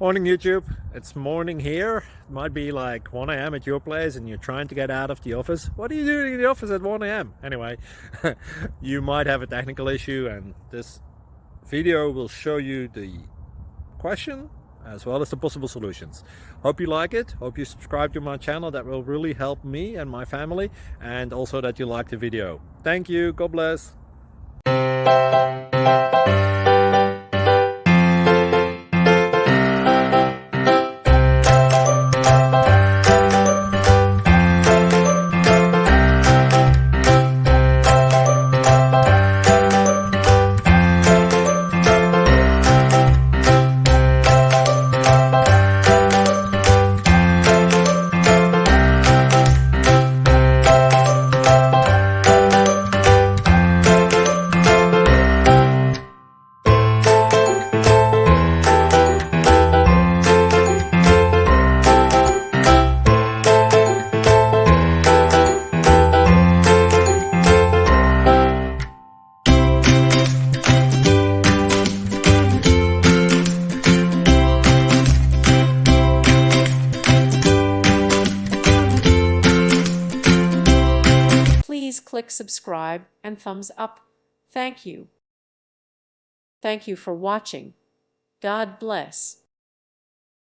Morning YouTube, it's morning here. It might be like 1 a.m. at your place and you're trying to get out of the office. What are you doing in the office at 1 a.m.? Anyway, you might have a technical issue and this video will show you the question as well as the possible solutions. Hope you like it, hope you subscribe to my channel. That will really help me and my family, and also that you like the video. Thank you, God bless. Please click subscribe and thumbs up. Thank you. Thank you for watching. God bless.